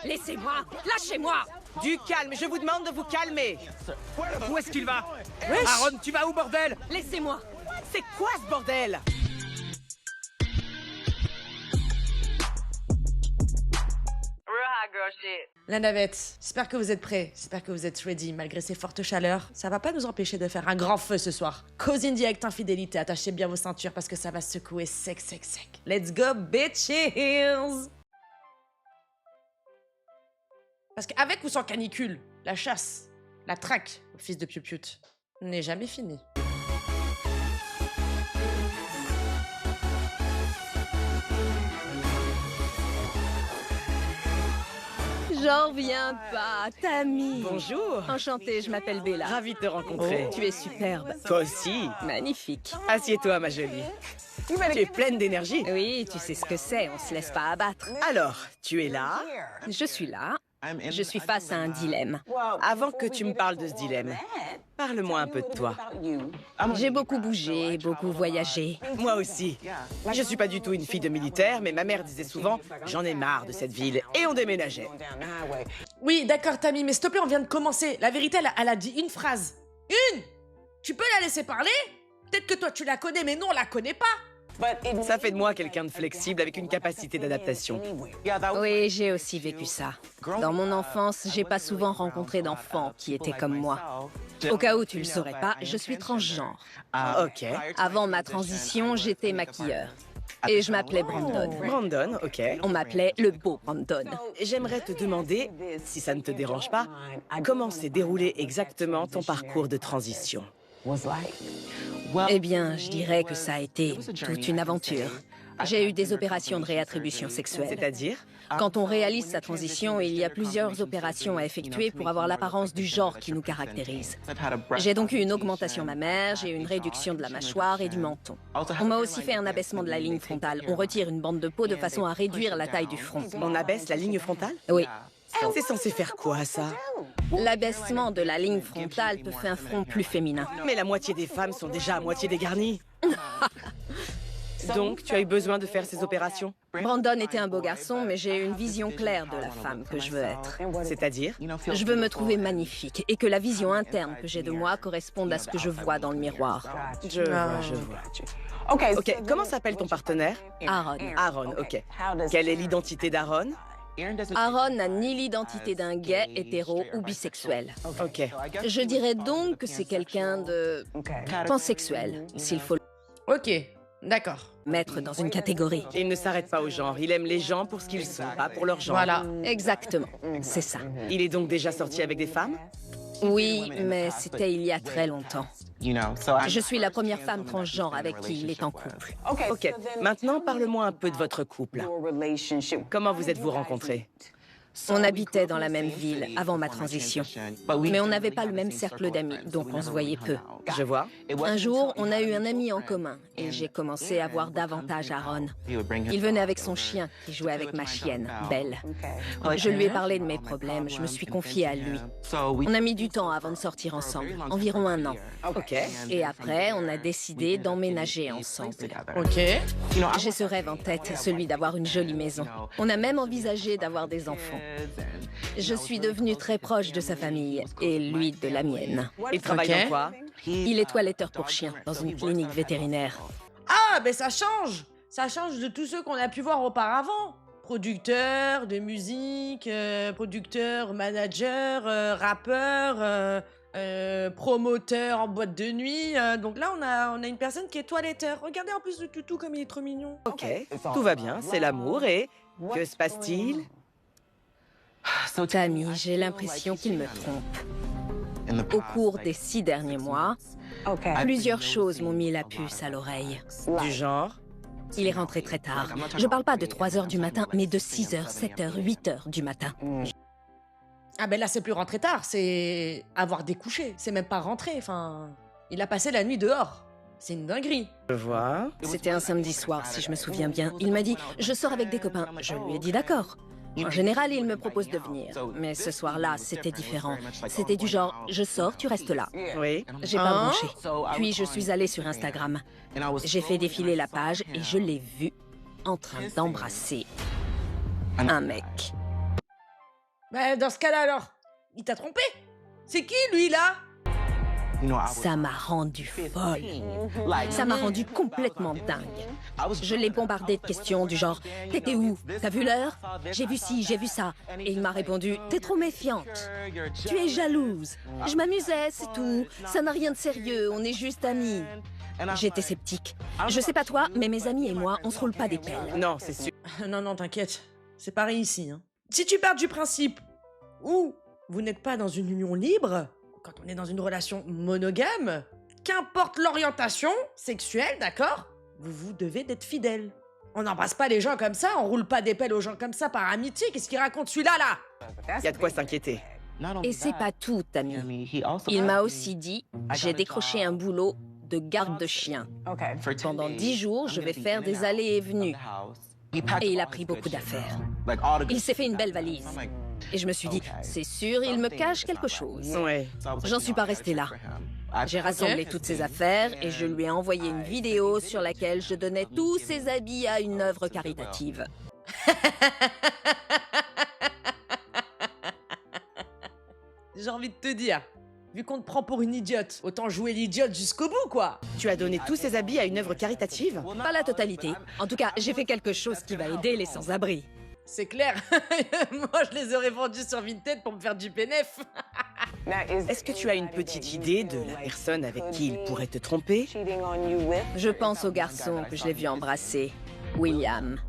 Laissez-moi! Lâchez-moi! Du calme, je vous demande de vous calmer. Où est-ce qu'il va? Wesh. Aaron, tu vas où, bordel? Laissez-moi! C'est quoi ce bordel? La navette, j'espère que vous êtes prêts, j'espère que vous êtes ready, malgré ces fortes chaleurs. Ça va pas nous empêcher de faire un grand feu ce soir. Cause Direct Infidélité, attachez bien vos ceintures parce que ça va secouer sec. Let's go, bitches! Parce qu'avec ou sans canicule, la chasse, la traque, au fils de Piu-Piut, n'est jamais finie. J'en reviens pas, Tammy. Bonjour. Enchantée, je m'appelle Bella. Ravie de te rencontrer. Tu es superbe. Toi aussi. Magnifique. Assieds-toi, ma jolie. Tu es pleine d'énergie. Oui, tu sais ce que c'est, on se laisse pas abattre. Alors, tu es là. Je suis là. Je suis face à un dilemme. Avant que tu me parles de ce dilemme, parle-moi un peu de toi. J'ai beaucoup bougé, beaucoup voyagé. Moi aussi. Je suis pas du tout une fille de militaire, mais ma mère disait souvent « J'en ai marre de cette ville » et on déménageait. Oui, d'accord, Tammy, mais s'il te plaît, on vient de commencer. La vérité, elle a dit une phrase. Une! Tu peux la laisser parler? Peut-être que toi, tu la connais, mais non, on la connaît pas. Ça fait de moi quelqu'un de flexible avec une capacité d'adaptation. Oui, j'ai aussi vécu ça. Dans mon enfance, j'ai pas souvent rencontré d'enfants qui étaient comme moi. Au cas où tu le saurais pas, je suis transgenre. Ok. Avant ma transition, j'étais maquilleur. Et je m'appelais Brandon. Brandon, ok. On m'appelait le beau Brandon. J'aimerais te demander, si ça ne te dérange pas, comment s'est déroulé exactement ton parcours de transition? Eh bien, je dirais que ça a été toute une aventure. J'ai eu des opérations de réattribution sexuelle. C'est-à-dire? Quand on réalise sa transition, il y a plusieurs opérations à effectuer pour avoir l'apparence du genre qui nous caractérise. J'ai donc eu une augmentation mammaire, j'ai eu une réduction de la mâchoire et du menton. On m'a aussi fait un abaissement de la ligne frontale. On retire une bande de peau de façon à réduire la taille du front. On abaisse la ligne frontale? Oui. C'est censé faire quoi, ça? L'abaissement de la ligne frontale peut faire un front plus féminin. Mais la moitié des femmes sont déjà à moitié dégarnies. Donc, tu as eu besoin de faire ces opérations? Brandon était un beau garçon, mais j'ai une vision claire de la femme que je veux être. C'est-à-dire? Je veux me trouver magnifique et que la vision interne que j'ai de moi corresponde à ce que je vois dans le miroir. Je vois. Ok, comment s'appelle ton partenaire? Aaron. Aaron, ok. Quelle est l'identité d'Aaron? Aaron n'a ni l'identité d'un gay, hétéro ou bisexuel. Ok. Je dirais donc que c'est quelqu'un de pansexuel, s'il faut Ok, d'accord. le mettre dans une catégorie. Il ne s'arrête pas au genre. Il aime les gens pour ce qu'ils sont, pas pour leur genre. Voilà. Exactement, c'est ça. Il est donc déjà sorti avec des femmes? Oui, mais c'était il y a très longtemps. Je suis la première femme transgenre avec qui il est en couple. Ok. Maintenant, parle-moi un peu de votre couple. Comment vous êtes-vous rencontrés? On habitait dans la même ville avant ma transition. Mais on n'avait pas le même cercle d'amis, donc on se voyait peu. Je vois. Un jour, on a eu un ami en commun et j'ai commencé à voir davantage Aaron. Il venait avec son chien qui jouait avec ma chienne, Belle. Je lui ai parlé de mes problèmes, je me suis confiée à lui. On a mis du temps avant de sortir ensemble, environ 1 an. Ok. Et après, on a décidé d'emménager ensemble. Ok. J'ai ce rêve en tête, celui d'avoir une jolie maison. On a même envisagé d'avoir des enfants. Je suis devenue très proche de sa famille et lui de la mienne. Il travaille Ok. dans quoi? Il est toiletteur pour chiens dans une clinique vétérinaire. Ah, ben ça change! Ça change de tous ceux qu'on a pu voir auparavant. Producteur de musique, producteur, manager, rappeur, promoteur en boîte de nuit. Donc là, on a une personne qui est toiletteur. Regardez en plus le toutou comme il est trop mignon. Ok. Tout va bien, c'est l'amour et... Que se passe-t-il? Tammy, j'ai l'impression qu'il me trompe. Au cours des 6 derniers mois, plusieurs choses m'ont mis la puce à l'oreille. Du genre? Il est rentré très tard. Je parle pas de 3 heures du matin, mais de 6 heures, 7 heures, 8 heures du matin. Ah ben là, c'est plus rentrer tard, c'est avoir découché. C'est même pas rentrer, enfin... Il a passé la nuit dehors. C'est une dinguerie. Je vois. C'était un samedi soir, si je me souviens bien. Il m'a dit « Je sors avec des copains ». Je lui ai dit « D'accord ». En général, il me propose de venir. Mais ce soir-là, c'était différent. C'était du genre « Je sors, tu restes là ». Oui. J'ai pas bronché. Puis je suis allée sur Instagram. J'ai fait défiler la page et je l'ai vu en train d'embrasser un mec. Bah, dans ce cas-là, alors, il t'a trompé? C'est qui, lui, là? Ça m'a rendu folle. Ça m'a rendu complètement dingue. Je l'ai bombardé de questions du genre « T'étais où? T'as vu l'heure? J'ai vu ci, j'ai vu ça. » Et il m'a répondu « T'es trop méfiante. Tu es jalouse. Je m'amusais, c'est tout. Ça n'a rien de sérieux, on est juste amis. » J'étais sceptique. Je sais pas toi, mais mes amis et moi, on se roule pas des pelles. Non, c'est sûr. Non, t'inquiète. C'est pareil ici. Hein. Si tu pars du principe où vous n'êtes pas dans une union libre, quand on est dans une relation monogame, qu'importe l'orientation sexuelle, d'accord, vous devez d'être fidèle. On n'embrasse pas les gens comme ça, on roule pas des pelles aux gens comme ça par amitié. Qu'est-ce qu'il raconte celui-là, là? Il y a de quoi s'inquiéter. Et c'est pas tout, Tammy. Il m'a aussi dit « J'ai décroché un boulot de garde de chien. Pendant 10 jours, je vais faire des allées et venues. » Et il a pris beaucoup d'affaires. Il s'est fait une belle valise. Et je me suis dit, c'est sûr, il me cache quelque chose. Ouais. J'en suis pas restée là. J'ai rassemblé toutes ses affaires et je lui ai envoyé une vidéo sur laquelle je donnais tous ses habits à une œuvre caritative. J'ai envie de te dire, vu qu'on te prend pour une idiote, autant jouer l'idiote jusqu'au bout, quoi. Tu as donné tous ces habits à une œuvre caritative? Pas la totalité. En tout cas, j'ai fait quelque chose qui va aider les sans-abri. C'est clair. Moi, je les aurais vendus sur Vinted pour me faire du bénéf. Est-ce que tu as une petite idée de la personne avec qui il pourrait te tromper? Je pense au garçon que je l'ai vu embrasser, William.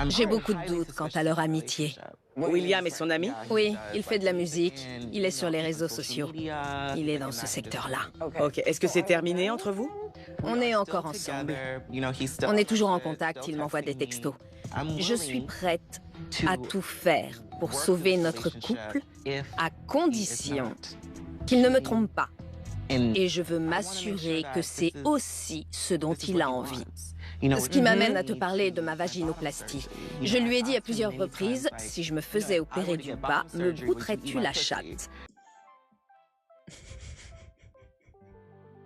J'ai beaucoup de doutes quant à leur amitié. William est son ami? Oui, il fait de la musique, il est sur les réseaux sociaux. Il est dans ce secteur-là. Ok, est-ce que c'est terminé entre vous? On est encore ensemble. On est toujours en contact, il m'envoie des textos. Je suis prête à tout faire pour sauver notre couple, à condition qu'il ne me trompe pas. Et je veux m'assurer que c'est aussi ce dont il a envie. Ce qui m'amène à te parler de ma vaginoplastie. Je lui ai dit à plusieurs reprises, si je me faisais opérer du bas, me bouterais-tu la chatte?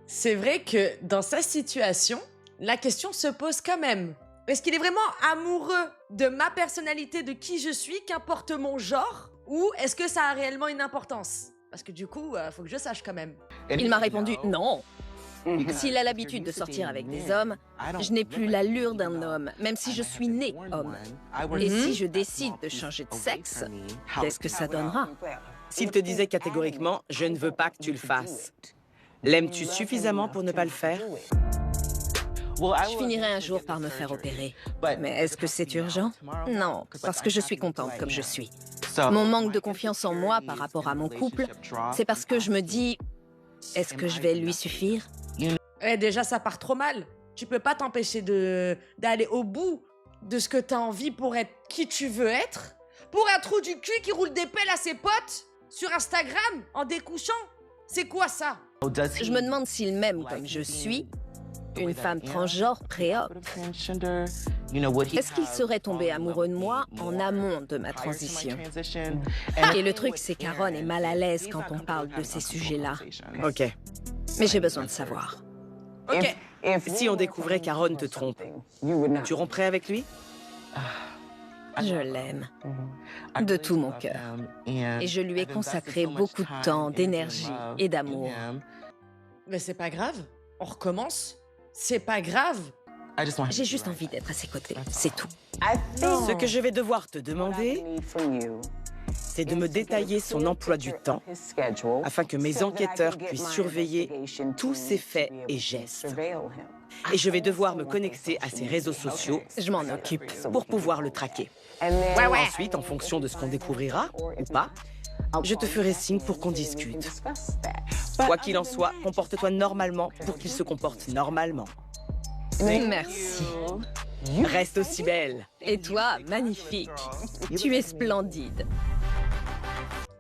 C'est vrai que dans sa situation, la question se pose quand même. Est-ce qu'il est vraiment amoureux de ma personnalité, de qui je suis, qu'importe mon genre? Ou est-ce que ça a réellement une importance? Parce que du coup, faut que je sache quand même. Il m'a répondu non. S'il a l'habitude de sortir avec des hommes, je n'ai plus l'allure d'un homme, même si je suis né homme. Et si je décide de changer de sexe, qu'est-ce que ça donnera? S'il te disait catégoriquement « je ne veux pas que tu le fasses », l'aimes-tu suffisamment pour ne pas le faire? Je finirai un jour par me faire opérer. Mais est-ce que c'est urgent? Non, parce que je suis contente comme je suis. Mon manque de confiance en moi par rapport à mon couple, c'est parce que je me dis, est-ce que je vais lui suffire? Déjà, ça part trop mal. Tu peux pas t'empêcher d'aller au bout de ce que t'as envie pour être qui tu veux être. Pour un trou du cul qui roule des pelles à ses potes sur Instagram en découchant. C'est quoi ça? Je me demande s'il m'aime comme je suis, une femme transgenre pré-op. Est-ce qu'il serait tombé amoureux de moi en amont de ma transition? Et le truc, c'est qu'Aaron est mal à l'aise quand on parle de ces sujets-là. Ok. Mais j'ai besoin de savoir. Ok. Si on découvrait qu'Aaron te trompe, tu romprais avec lui? Je l'aime. De tout mon cœur. Et je lui ai consacré beaucoup de temps, d'énergie et d'amour. Mais c'est pas grave. On recommence. C'est pas grave. J'ai juste envie d'être à ses côtés, c'est tout. Ce que je vais devoir te demander, c'est de me détailler son emploi du temps afin que mes enquêteurs puissent surveiller tous ses faits et gestes. Et je vais devoir me connecter à ses réseaux sociaux Je m'en occupe. pour pouvoir le traquer. Ensuite, en fonction de ce qu'on découvrira, ou pas, je te ferai signe pour qu'on discute. Quoi qu'il en soit, comporte-toi normalement pour qu'il se comporte normalement. Merci. Reste aussi belle. Et toi, magnifique. Tu es splendide.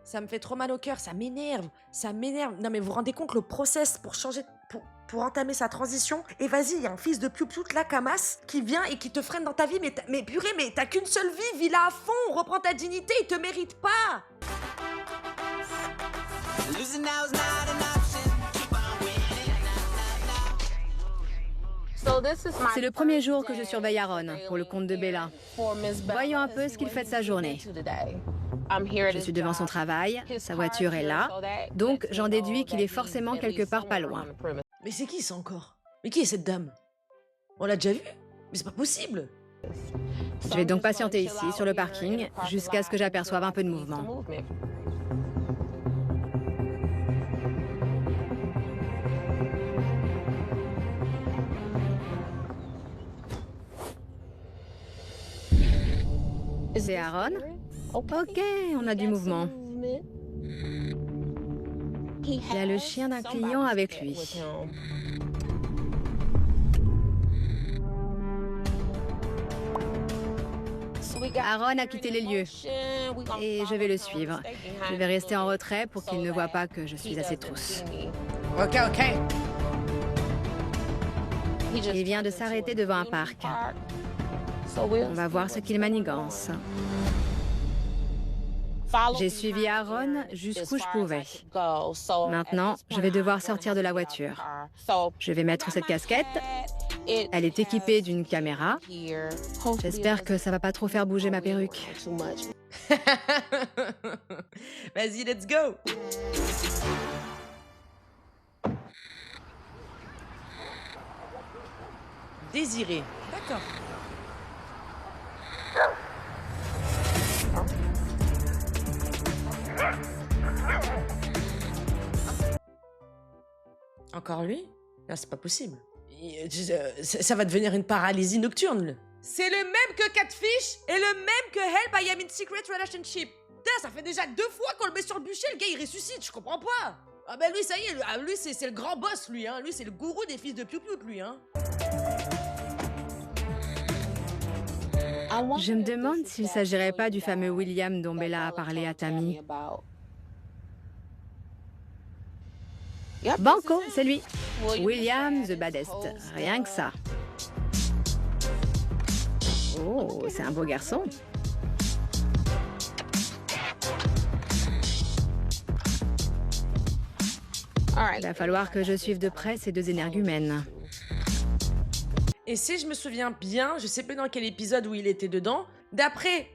Ça me fait trop mal au cœur, ça m'énerve. Ça m'énerve. Non mais vous vous rendez compte le process pour changer... Pour entamer sa transition, et vas-y, il y a un fils de piou-piou de la Camas qui vient et qui te freine dans ta vie, mais purée, mais t'as qu'une seule vie, vis-la à fond, reprends ta dignité, il te mérite pas. So C'est le premier jour que je surveille Aaron pour le compte de Bella. Voyons un peu ce qu'il fait de sa journée. Je suis devant son travail, sa voiture est là, donc j'en déduis qu'il est forcément quelque part pas loin. Mais c'est qui ça encore? Mais qui est cette dame? On l'a déjà vue? Mais c'est pas possible! Je vais donc patienter ici, sur le parking, jusqu'à ce que j'aperçoive un peu de mouvement. C'est Aaron? Ok, on a du mouvement. Il y a le chien d'un client avec lui. Aaron a quitté les lieux et je vais le suivre. Je vais rester en retrait pour qu'il ne voit pas que je suis à ses trousses. Ok. Il vient de s'arrêter devant un parc. On va voir ce qu'il manigance. J'ai suivi Aaron jusqu'où je pouvais. Maintenant, je vais devoir sortir de la voiture. Je vais mettre cette casquette. Elle est équipée d'une caméra. J'espère que ça va pas trop faire bouger ma perruque. Vas-y, let's go! Désiré. D'accord. Encore lui? Là, c'est pas possible. Ça va devenir une paralysie nocturne. C'est le même que Catfish et le même que Help I Am in Secret Relationship. Putain, ça fait déjà 2 fois qu'on le met sur le bûcher, le gars il ressuscite, je comprends pas. Ah ben lui, ça y est, lui c'est le grand boss, lui, hein. Lui c'est le gourou des fils de Piu-Piu, lui, hein. Je me demande s'il s'agirait pas du fameux William dont Bella a parlé à Tammy. Banco, c'est lui. William the Baddest. Rien que ça. Oh, c'est un beau garçon. Il va falloir que je suive de près ces 2 énergumènes. Et si je me souviens bien, je sais plus dans quel épisode où il était dedans, d'après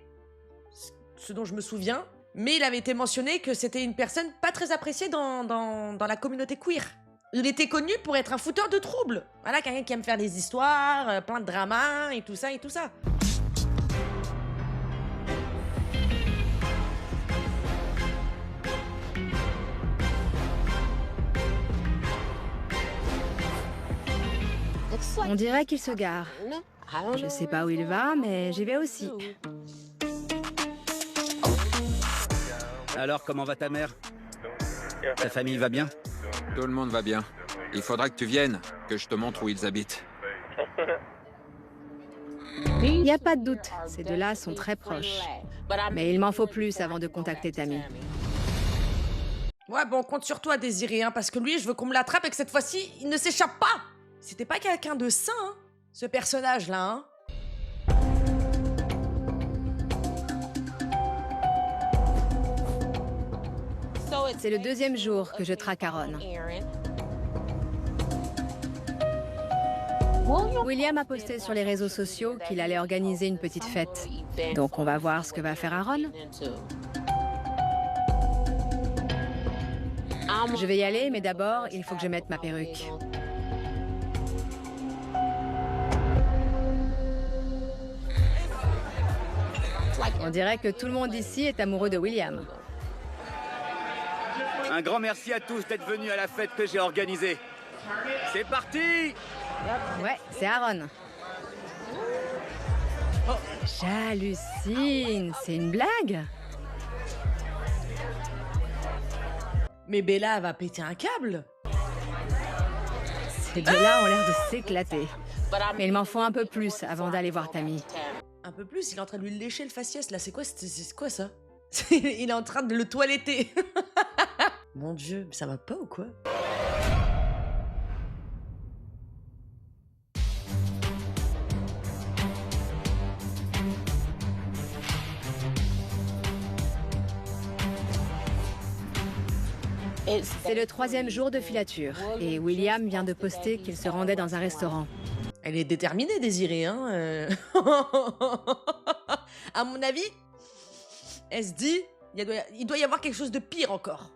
ce dont je me souviens, mais il avait été mentionné que c'était une personne pas très appréciée dans la communauté queer. Il était connu pour être un fouteur de troubles. Voilà, quelqu'un qui aime faire des histoires, plein de dramas et tout ça et tout ça. On dirait qu'il se gare. Je sais pas où il va, mais j'y vais aussi. Alors, comment va ta mère? Ta famille va bien? Tout le monde va bien. Il faudra que tu viennes, que je te montre où ils habitent. Il n'y a pas de doute, ces 2-là sont très proches. Mais il m'en faut plus avant de contacter Tammy. Ouais, bon, on compte sur toi, Désiré, hein, parce que lui, je veux qu'on me l'attrape et que cette fois-ci, il ne s'échappe pas. C'était pas quelqu'un de sain, hein, ce personnage-là, hein. C'est le 2e jour que je traque Aaron. William a posté sur les réseaux sociaux qu'il allait organiser une petite fête. Donc on va voir ce que va faire Aaron. Je vais y aller, mais d'abord, il faut que je mette ma perruque. On dirait que tout le monde ici est amoureux de William. Un grand merci à tous d'être venus à la fête que j'ai organisée. C'est parti! Ouais, c'est Aaron. Oh, j'hallucine, c'est une blague? Mais Bella va péter un câble. Ces 2-là ont l'air de s'éclater. Mais il m'en faut un peu plus avant d'aller voir Tammy. Un peu plus, il est en train de lui lécher le faciès, là. C'est quoi ça? Il est en train de le toiletter. Mon Dieu, ça va pas ou quoi? C'est le 3e jour de filature et William vient de poster qu'il se rendait dans un restaurant. Elle est déterminée, Désirée, hein. À mon avis, elle se dit, il doit y avoir quelque chose de pire encore.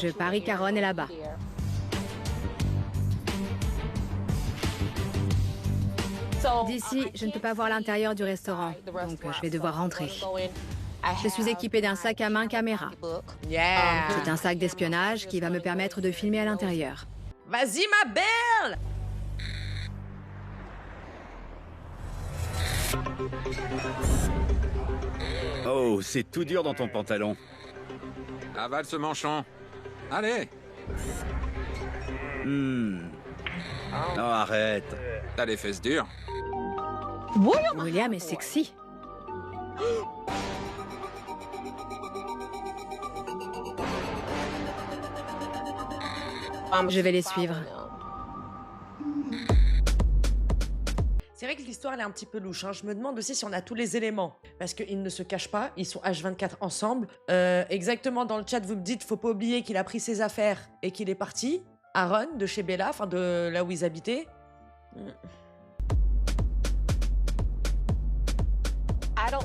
Je parie qu'Aaron est là-bas. D'ici, je ne peux pas voir l'intérieur du restaurant, donc je vais devoir rentrer. Je suis équipée d'un sac à main caméra. Yeah. C'est un sac d'espionnage qui va me permettre de filmer à l'intérieur. Vas-y, ma belle. Oh, c'est tout dur dans ton pantalon. Avale ce manchon. Allez, Non, arrête. t'as les fesses dures. William est sexy. Je vais les suivre. C'est vrai que l'histoire elle est un petit peu louche. Hein. Je me demande aussi si on a tous les éléments. Parce qu'ils ne se cachent pas, ils sont H24 ensemble. Exactement dans le chat, vous me dites, faut pas oublier qu'il a pris ses affaires et qu'il est parti. Aaron, de chez Bella, enfin de là où ils habitaient.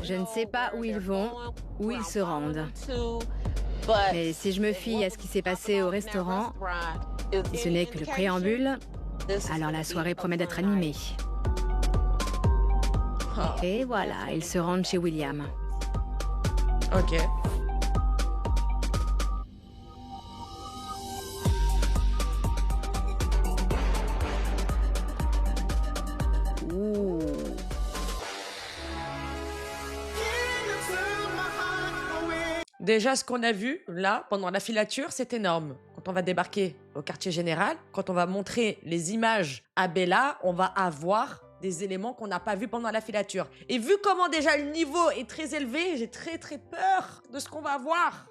Je ne sais pas où ils vont, où ils se rendent. Mais si je me fie à ce qui s'est passé au restaurant, si ce n'est que le préambule, alors la soirée promet d'être animée. Et voilà, ils se rendent chez William. Ok. Ouh. Déjà, ce qu'on a vu, là, pendant la filature, c'est énorme. Quand on va débarquer au quartier général, quand on va montrer les images à Bella, on va avoir des éléments qu'on n'a pas vus pendant la filature. Et vu comment déjà le niveau est très élevé, j'ai très très peur de ce qu'on va voir.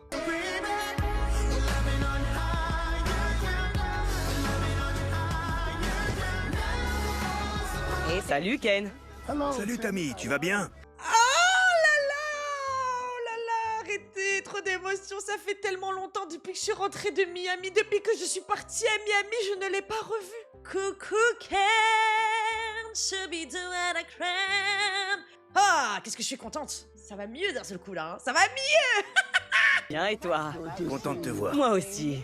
Salut Ken. Salut Tammy, tu vas bien? Oh là là, arrêtez, trop d'émotions, ça fait tellement longtemps depuis que je suis rentrée de Miami, depuis que je suis partie à Miami, je ne l'ai pas revu. Coucou Ken, ah, qu'est-ce que je suis contente. Ça va mieux d'un seul coup là, hein. Ça va mieux. Bien et toi? Content de te voir. Moi aussi.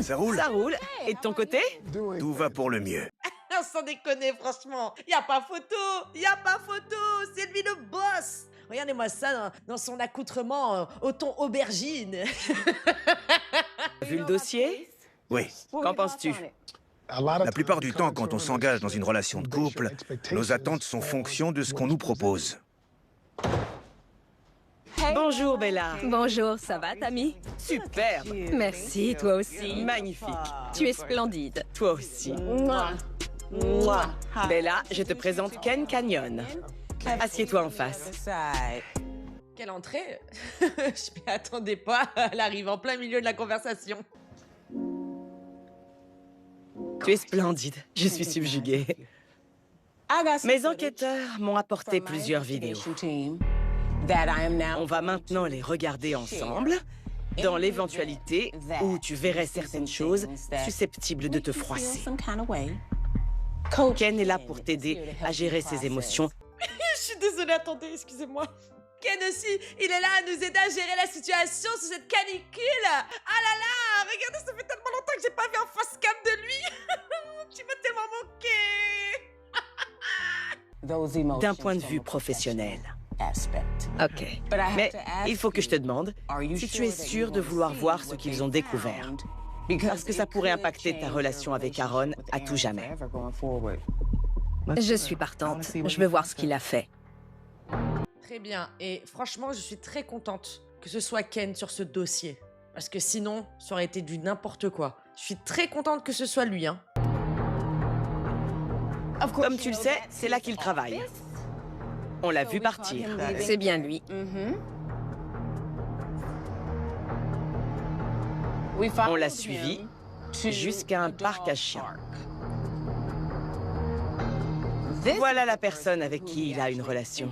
Ça roule? Ça roule. Et de ton côté? Tout va pour le mieux. Non, sans déconner, franchement, y a pas photo, c'est lui le boss. Regardez-moi ça dans son accoutrement au ton aubergine. Vu le dossier? Oui. Qu'en penses-tu? La plupart du temps, quand on s'engage dans une relation de couple, nos attentes sont fonction de ce qu'on nous propose. Bonjour Bella. Bonjour, ça va, Tammy? Superbe. Merci, toi aussi. Magnifique. Tu es splendide. Toi aussi. Bella, je te présente Ken Canyon. Assieds-toi en face. Quelle entrée. Je m'y attendais pas, elle arrive en plein milieu de la conversation. Tu es splendide. Je suis subjuguée. Mes enquêteurs m'ont apporté plusieurs vidéos. On va maintenant les regarder ensemble, dans l'éventualité où tu verrais certaines choses susceptibles de te froisser. Ken est là pour t'aider à gérer ses émotions. Je suis désolée, attendez, excusez-moi. Ken aussi, il est là à nous aider à gérer la situation sur cette canicule. Ah là là, regardez, ça fait tellement longtemps que j'ai pas vu un face cam de lui. Tu m'as tellement manqué. D'un point de vue professionnel. Ok. Mais il faut que je te demande si tu es sûr de vouloir voir ce qu'ils ont découvert. Parce que ça pourrait impacter ta relation avec Aaron à tout jamais. Je suis partante. Je veux voir ce qu'il a fait. Très bien, et franchement, je suis très contente que ce soit Ken sur ce dossier. Parce que sinon, ça aurait été du n'importe quoi. Je suis très contente que ce soit lui, hein. Comme tu le sais, c'est là qu'il travaille. On l'a vu partir. C'est bien lui. On l'a suivi jusqu'à un parc à chiens. Voilà la personne avec qui il a une relation.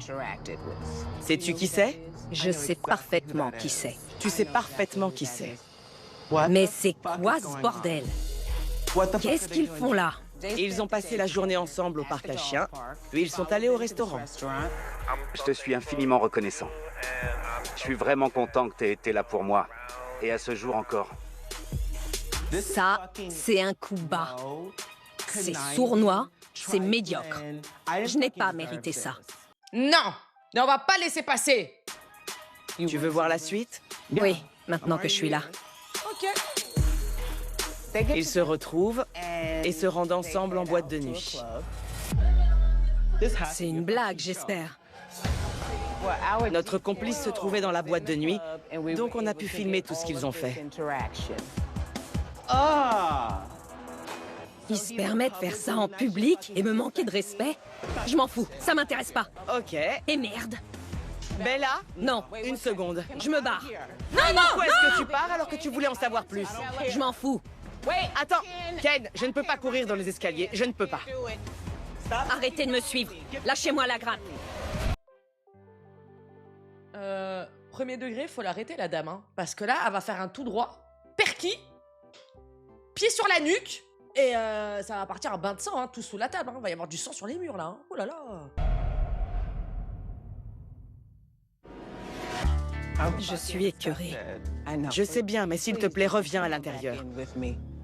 Sais-tu qui c'est? Je sais parfaitement qui c'est. Tu sais parfaitement qui c'est. Mais c'est quoi ce bordel? Qu'est-ce qu'ils font là? Ils ont passé la journée ensemble au parc à chiens, puis ils sont allés au restaurant. Je te suis infiniment reconnaissant. Je suis vraiment content que tu aies été là pour moi. Et à ce jour encore. Ça, c'est un coup bas. C'est sournois, c'est médiocre. Je n'ai pas mérité ça. Non! On va pas laisser passer! Tu veux voir la suite? Oui, maintenant que je suis là. Ok. Ils se retrouvent et se rendent ensemble en boîte de nuit. C'est une blague, j'espère. Notre complice se trouvait dans la boîte de nuit, donc on a pu filmer tout ce qu'ils ont fait. Ils se permettent de faire ça en public et me manquer de respect? Je m'en fous, ça m'intéresse pas. Ok. Et merde. Bella? Non, Une seconde. je me barre. Pourquoi est-ce que tu pars alors que tu voulais en savoir plus? Je m'en fous. Attends, Ken, je ne peux pas courir dans les escaliers, je ne peux pas. Arrêtez de me suivre. Lâchez-moi la grappe. Premier degré, faut l'arrêter la dame, hein. Parce que là, elle va faire un tout droit, perquis, pied sur la nuque, et ça va partir un bain de sang, hein, tout sous la table. Hein. Il va y avoir du sang sur les murs là. Hein. Oh là là. Je suis écœurée. Je sais bien, mais s'il te plaît, reviens à l'intérieur.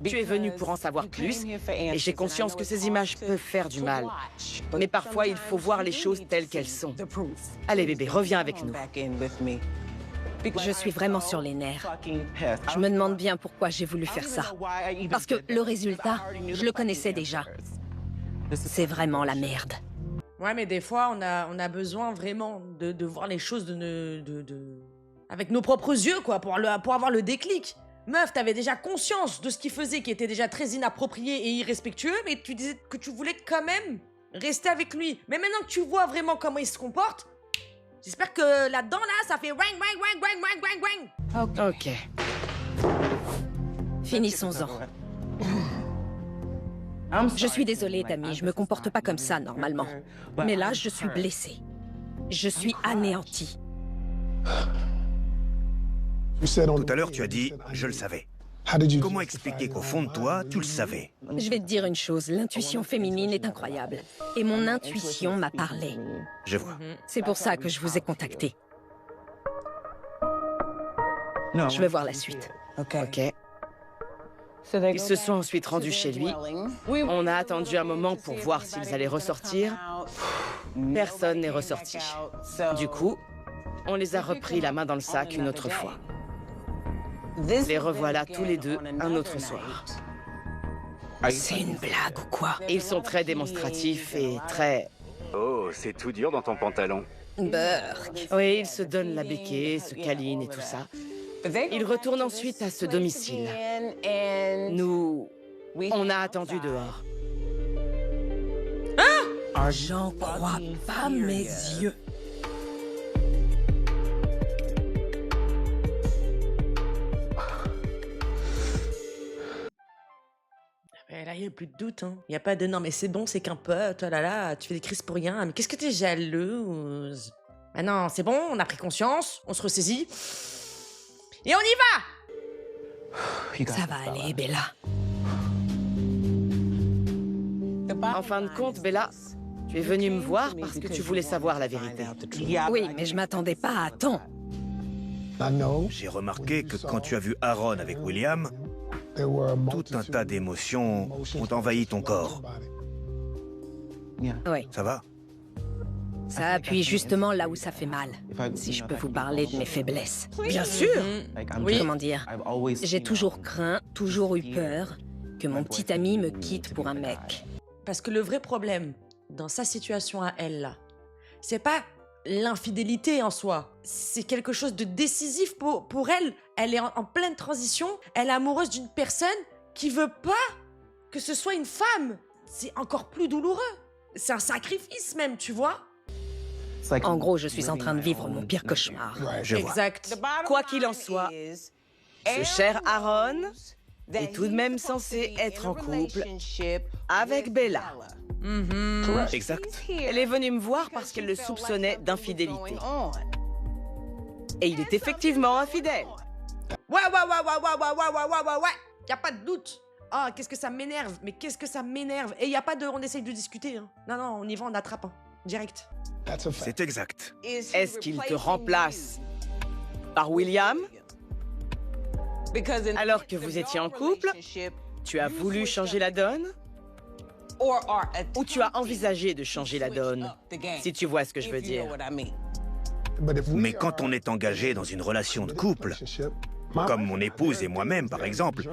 Tu es venu pour en savoir plus, et j'ai conscience que ces images peuvent faire du mal. Mais parfois, il faut voir les choses telles qu'elles sont. Allez bébé, reviens avec nous. Je suis vraiment sur les nerfs. Je me demande bien pourquoi j'ai voulu faire ça. Parce que le résultat, je le connaissais déjà. C'est vraiment la merde. Ouais, mais des fois, on a besoin vraiment de voir les choses avec nos propres yeux, quoi, pour avoir le déclic. Meuf, t'avais déjà conscience de ce qu'il faisait, qui était déjà très inapproprié et irrespectueux, mais tu disais que tu voulais quand même rester avec lui. Mais maintenant que tu vois vraiment comment il se comporte, j'espère que là-dedans, là, ça fait wang, wang, wang, wang, wang, wang, wang. Ok. Finissons-en. Je suis désolée, Tammy, je me comporte pas comme ça normalement. Mais là, je suis blessée. Je suis anéantie. Tout à l'heure, tu as dit « je le savais ». Comment expliquer qu'au fond de toi, tu le savais? Je vais te dire une chose, l'intuition féminine est incroyable. Et mon intuition m'a parlé. Je vois. C'est pour ça que je vous ai contacté. Je veux voir la suite. Ok. Ils se sont ensuite rendus chez lui. On a attendu un moment pour voir s'ils allaient ressortir. Personne n'est ressorti. Du coup, on les a repris la main dans le sac une autre fois. Les revoilà tous les deux un autre soir. C'est une blague ou quoi? Ils sont très démonstratifs et très... Oh, c'est tout dur dans ton pantalon. Burk. Oui, ils se donnent la béquille, se câlinent et tout ça. Ils retournent ensuite à ce domicile. Nous, on a attendu dehors. J'en crois pas mes yeux. Mais là, il n'y a plus de doute. Hein. Il n'y a pas de non, mais c'est bon, c'est qu'un pote. Oh là là, tu fais des crises pour rien. Mais qu'est-ce que t'es jalouse? Ah non, c'est bon, on a pris conscience, on se ressaisit. Et on y va! Ça va aller, Bella. En fin de compte, Bella, tu es venue me voir parce que tu voulais savoir la vérité. Oui, mais je m'attendais pas à tant. J'ai remarqué que quand tu as vu Aaron avec William, tout un tas d'émotions ont envahi ton corps. Oui, Ça va? ça appuie justement là où ça fait mal. Si je peux vous parler de mes faiblesses. Bien sûr! Oui. Comment dire? J'ai toujours craint, toujours eu peur que mon petit ami me quitte pour un mec. Parce que le vrai problème dans sa situation à elle, là, c'est pas l'infidélité en soi. C'est quelque chose de décisif pour elle. Elle est en pleine transition. Elle est amoureuse d'une personne qui veut pas que ce soit une femme. C'est encore plus douloureux. C'est un sacrifice même, tu vois. En gros, je suis en train de vivre mon pire cauchemar. Je vois. Exact. Quoi qu'il en soit, ce cher Aaron est tout de même censé être en couple avec Bella. Exact. Elle est venue me voir parce qu'elle le soupçonnait d'infidélité. Et il est effectivement infidèle. Ouais. Y a pas de doute. Ah, qu'est-ce que ça m'énerve. Mais qu'est-ce que ça m'énerve. Et il y a pas de... On essaye de discuter. Hein. Non, non, on y va, on attrape. Hein. Direct. C'est exact. Est-ce qu'il te remplace par William? Alors que vous étiez en couple, tu as voulu changer la donne? Ou tu as envisagé de changer la donne? Si tu vois ce que je veux dire. Mais quand on est engagé dans une relation de couple, comme mon épouse et moi-même par exemple,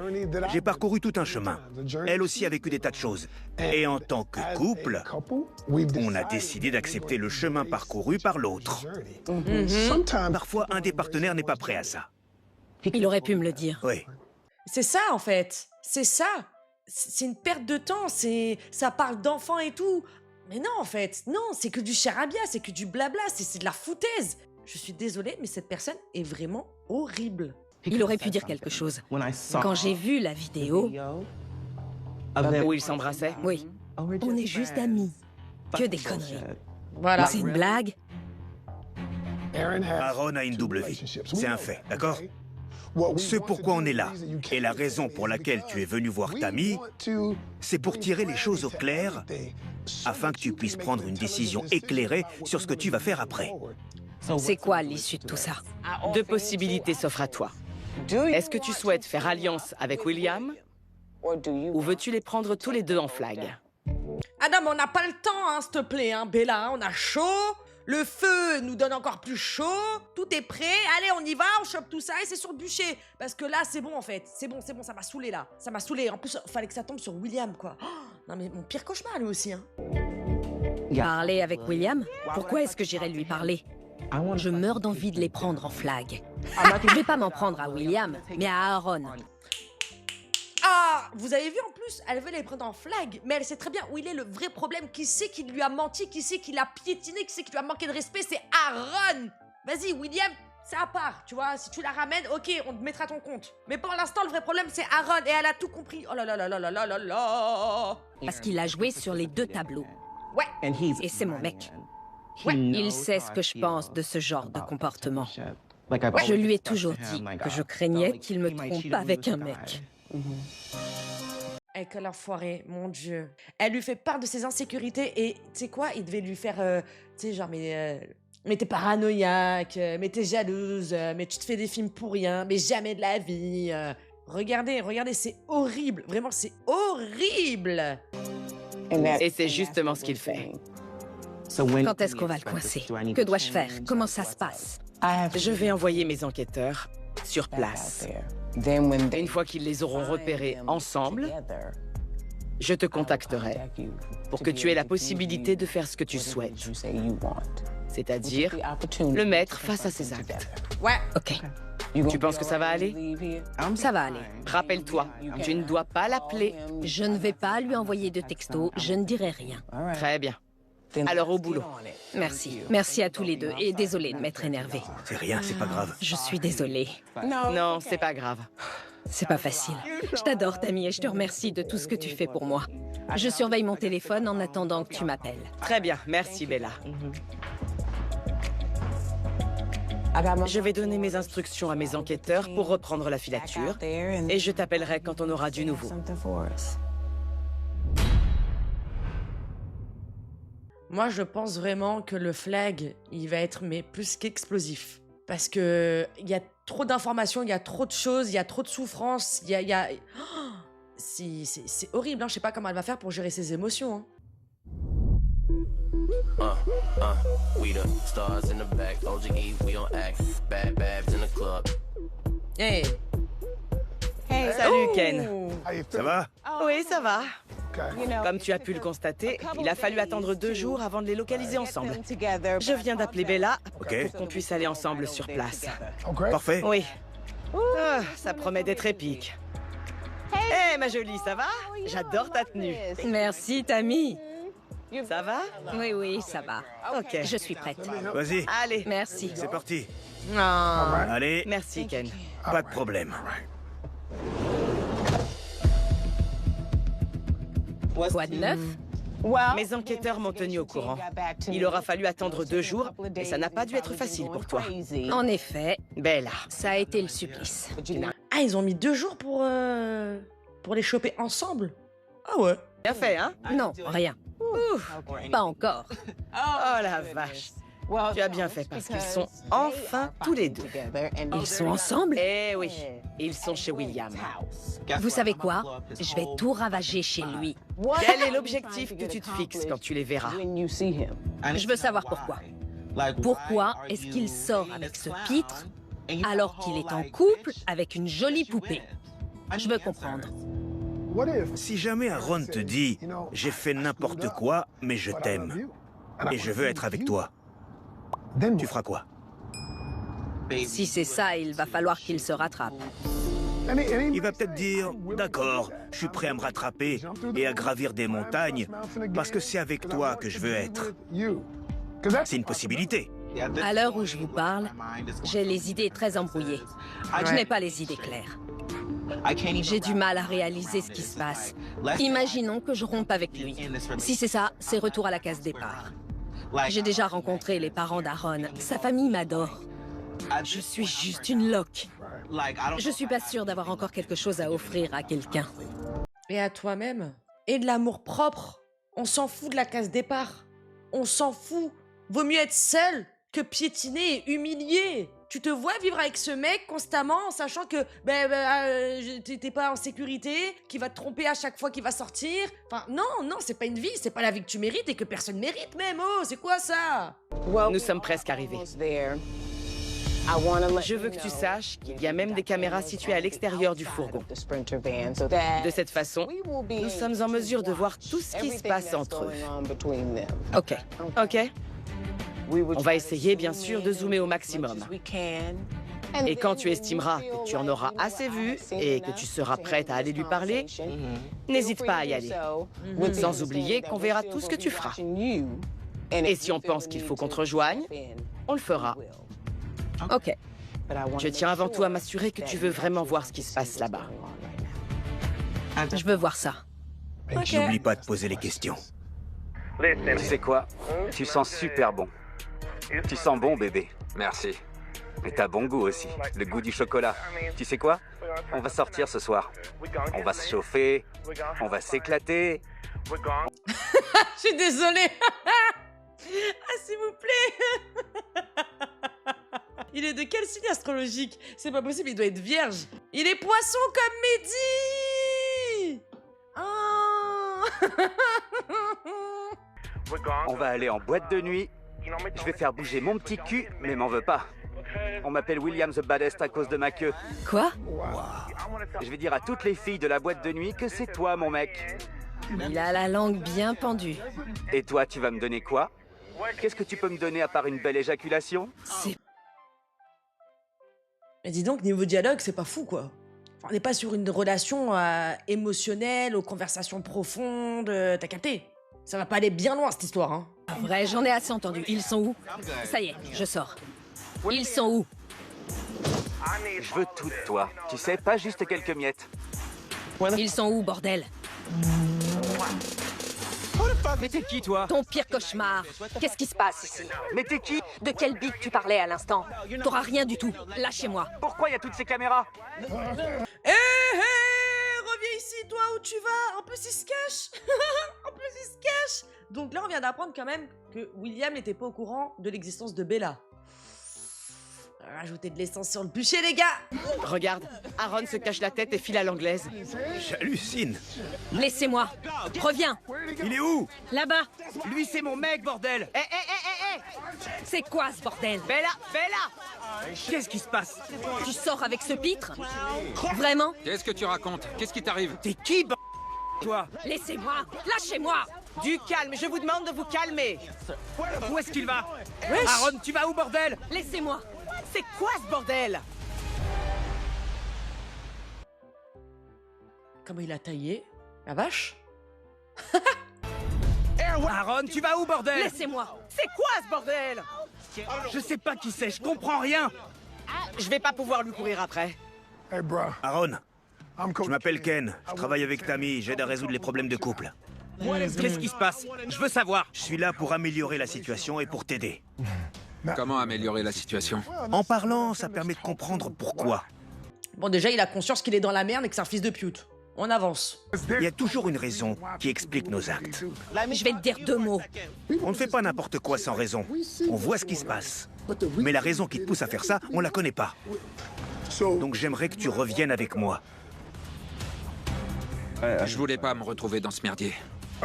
j'ai parcouru tout un chemin. Elle aussi a vécu des tas de choses. Et en tant que couple, on a décidé d'accepter le chemin parcouru par l'autre. Parfois, un des partenaires n'est pas prêt à ça. Il aurait pu me le dire. Oui. C'est ça, en fait. C'est ça. C'est une perte de temps. Ça parle d'enfants et tout. Mais non, en fait. Non, c'est que du charabia, c'est que du blabla, c'est de la foutaise. Je suis désolée, mais cette personne est vraiment horrible. Il aurait pu dire quelque chose. Quand j'ai vu la vidéo... Où ils s'embrassaient? Oui. On est juste amis. Que des conneries. Voilà. C'est une blague? Aaron a une double vie. C'est un fait, d'accord? Ce pourquoi on est là, et la raison pour laquelle tu es venu voir Tammy, c'est pour tirer les choses au clair, afin que tu puisses prendre une décision éclairée sur ce que tu vas faire après. C'est quoi l'issue de tout ça? Deux possibilités s'offrent à toi. Est-ce que tu souhaites faire alliance avec William? Ou veux-tu les prendre tous les deux en flag? Ah non, mais on n'a pas le temps, hein, s'il te plaît, hein, Bella. Hein, on a chaud. Le feu nous donne encore plus chaud. Tout est prêt. Allez, on y va, on chope tout ça et c'est sur le bûcher. Parce que là, c'est bon, en fait. C'est bon, ça m'a saoulé, là. Ça m'a saoulé. En plus, fallait que ça tombe sur William, quoi. Oh, non, mais mon pire cauchemar, lui aussi, hein. Parler avec William? Pourquoi est-ce que j'irais lui parler? Je meurs d'envie de les prendre en flag. Je vais pas m'en prendre à William, mais à Aaron. Ah, vous avez vu en plus, elle veut les prendre en flag, mais elle sait très bien où il est le vrai problème. Qui c'est qui lui a menti, qui c'est qui l'a piétiné, qui c'est qui lui a manqué de respect, c'est Aaron. Vas-y, William, c'est à part, tu vois. Si tu la ramènes, ok, on te mettra ton compte. Mais pour l'instant, le vrai problème, c'est Aaron, et elle a tout compris. Oh là là là là là là là là. Parce qu'il a joué sur les deux tableaux. Ouais. Et c'est mon mec. Ouais. Il sait ce que je pense de ce genre de comportement. Je lui ai toujours dit que je craignais qu'il me trompe avec un mec. Eh, quel enfoiré, mon Dieu. Elle lui fait part de ses insécurités et tu sais quoi, il devait lui faire, tu sais, genre, mais t'es paranoïaque, mais t'es jalouse, mais tu te fais des films pour rien, mais jamais de la vie. Regardez, c'est horrible, vraiment, c'est horrible. Et c'est justement ce qu'il fait. Quand est-ce qu'on va le coincer? Que dois-je faire? Comment ça se passe? Je vais envoyer mes enquêteurs sur place. Et une fois qu'ils les auront repérés ensemble, je te contacterai pour que tu aies la possibilité de faire ce que tu souhaites. C'est-à-dire le mettre face à ses actes. Ouais. Ok, Tu penses que ça va aller? ça va aller. Rappelle-toi, tu ne dois pas l'appeler. Je ne vais pas lui envoyer de texto, je ne dirai rien. Très bien. Alors au boulot. Merci. Merci à tous les deux et désolé de m'être énervée. C'est rien, c'est pas grave. Je suis désolée. Non, c'est pas grave. C'est pas facile. Je t'adore, Tammy, et je te remercie de tout ce que tu fais pour moi. Je surveille mon téléphone en attendant que tu m'appelles. Très bien, merci Bella. Je vais donner mes instructions à mes enquêteurs pour reprendre la filature et je t'appellerai quand on aura du nouveau. Moi, je pense vraiment que le flag, il va être mais plus qu'explosif. Parce que il y a trop d'informations, il y a trop de choses, il y a trop de souffrances, il y a... Oh, c'est horrible, hein. Je sais pas comment elle va faire pour gérer ses émotions. Hein. Hey. Salut Ken. Ça va? Oui, ça va. Comme tu as pu le constater, il a fallu attendre 2 jours avant de les localiser ensemble. Je viens d'appeler Bella pour qu'on puisse aller ensemble sur place. Parfait. Oui. Ah, ça promet d'être épique. Hé, ma jolie, ça va? J'adore ta tenue. Merci, Tammy. Ça va? Oui, oui, ça va. Ok. Je suis prête. Vas-y, Allez. Merci. c'est parti. Ah. Allez, Merci, Ken. pas de problème. Quoi de neuf? Mes enquêteurs m'ont tenu au courant. Il aura fallu attendre 2 jours et ça n'a pas dû être facile pour toi. En effet, Bella. ça a été le supplice. Ah, ils ont mis 2 jours pour... pour les choper ensemble. Ah ouais. Bien fait, hein? Non, rien. Pas encore. Oh la vache. Tu as bien fait parce qu'ils sont enfin tous les deux. Ils sont ensemble? Eh oui, ils sont chez William. Vous savez quoi? Je vais tout ravager chez lui. Quel est l'objectif que tu te fixes quand tu les verras? Je veux savoir pourquoi. Pourquoi est-ce qu'il sort avec ce pitre alors qu'il est en couple avec une jolie poupée? Je veux comprendre. Si jamais Aaron te dit « J'ai fait n'importe quoi, mais je t'aime, et je veux être avec toi », tu feras quoi? Si c'est ça, il va falloir qu'il se rattrape. Il va peut-être dire « D'accord, je suis prêt à me rattraper et à gravir des montagnes parce que c'est avec toi que je veux être. » C'est une possibilité. À l'heure où je vous parle, j'ai les idées très embrouillées. Je n'ai pas les idées claires. J'ai du mal à réaliser ce qui se passe. Imaginons que je rompe avec lui. Si c'est ça, c'est retour à la case départ. J'ai déjà rencontré les parents d'Aaron. Sa famille m'adore. Je suis juste une loque. Je suis pas sûre d'avoir encore quelque chose à offrir à quelqu'un. Et à toi-même. Et de l'amour propre. On s'en fout de la case départ. On s'en fout. Vaut mieux être seul que piétiner et humilié. Tu te vois vivre avec ce mec constamment en sachant que t'es pas en sécurité, qu'il va te tromper à chaque fois qu'il va sortir. Enfin, non, c'est pas une vie, c'est pas la vie que tu mérites et que personne mérite même. Oh, c'est quoi ça? Nous sommes presque arrivés. Je veux que tu saches qu'il y a même des caméras situées à l'extérieur du fourgon. De cette façon, nous sommes en mesure de voir tout ce qui se passe entre eux. Ok. Ok? On va essayer, bien sûr, de zoomer au maximum. Et quand tu estimeras que tu en auras assez vu et que tu seras prête à aller lui parler, n'hésite pas à y aller. Sans oublier qu'on verra tout ce que tu feras. Et si on pense qu'il faut qu'on te rejoigne, on le fera. Ok. Je tiens avant tout à m'assurer que tu veux vraiment voir ce qui se passe là-bas. Je veux voir ça. N'oublie pas de poser les questions. Tu sais quoi? Tu sens super bon. Tu sens bon, bébé. Merci. Mais t'as bon goût aussi, le goût du chocolat. Tu sais quoi? On va sortir ce soir. On va se chauffer, on va s'éclater. Je suis désolée. Ah, s'il vous plaît. Il est de quel signe astrologique? C'est pas possible, il doit être vierge. Il est poisson comme Mehdi. Oh. On va aller en boîte de nuit. Je vais faire bouger mon petit cul, mais m'en veux pas. On m'appelle William the Baddest à cause de ma queue. Quoi? Je vais dire à toutes les filles de la boîte de nuit que c'est toi, mon mec. Il a la langue bien pendue. Et toi, tu vas me donner quoi? Qu'est-ce que tu peux me donner à part une belle éjaculation? C'est... Mais dis donc, niveau dialogue, c'est pas fou, quoi. Enfin, on n'est pas sur une relation émotionnelle, aux conversations profondes, t'as capté? Ça va pas aller bien loin, cette histoire, hein. Vrai, j'en ai assez entendu. Ils sont où? Ça y est, je sors. Ils sont où? Je veux tout de toi. Tu sais, pas juste quelques miettes. Ils sont où, bordel? Mais t'es qui, toi? Ton pire cauchemar. Qu'est-ce qui se passe ici? Mais t'es qui? De quelle bite tu parlais à l'instant? T'auras rien du tout. Lâchez-moi. Pourquoi il y a toutes ces caméras? Reviens ici, toi, où tu vas? En plus, il se cache. En plus, il se cache. Donc là, on vient d'apprendre quand même que William n'était pas au courant de l'existence de Bella. Rajoutez de l'essence sur le bûcher, les gars. Regarde, Aaron se cache la tête et file à l'anglaise. J'hallucine. Laissez-moi. Reviens. Il est où? Là-bas. Lui, c'est mon mec, bordel. C'est quoi ce bordel? Bella, Bella! Qu'est-ce qui se passe? Tu sors avec ce pitre? Vraiment? Qu'est-ce que tu racontes? Qu'est-ce qui t'arrive? T'es qui, toi? Laissez-moi. Lâchez-moi. Du calme, je vous demande de vous calmer. Où est-ce qu'il va? Wesh. Aaron, tu vas où, bordel? Laissez-moi. C'est quoi ce bordel? Comment il a taillé? La vache? Aaron, tu vas où, bordel? Laissez-moi. C'est quoi ce bordel? Je sais pas qui c'est, je comprends rien. Je vais pas pouvoir lui courir après. Aaron, je m'appelle Ken, je travaille avec Tammy, j'aide à résoudre les problèmes de couple. Qu'est-ce qui se passe? Je veux savoir. Je suis là pour améliorer la situation et pour t'aider. Comment améliorer la situation? En parlant, ça permet de comprendre pourquoi. Bon, déjà, il a conscience qu'il est dans la merde et que c'est un fils de pute. on avance. Il y a toujours une raison qui explique nos actes. Je vais te dire 2 mots. On ne fait pas n'importe quoi sans raison. On voit ce qui se passe. Mais la raison qui te pousse à faire ça, on la connaît pas. Donc j'aimerais que tu reviennes avec moi. Je voulais pas me retrouver dans ce merdier.